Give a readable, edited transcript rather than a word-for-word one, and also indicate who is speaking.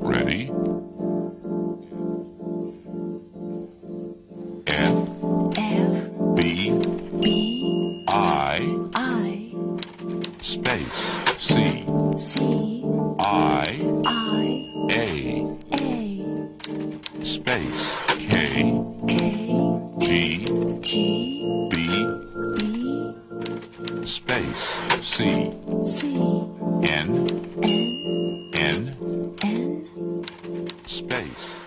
Speaker 1: Ready? F, B, I, space, C, I, A, space, K, G, B, space, C, N, space.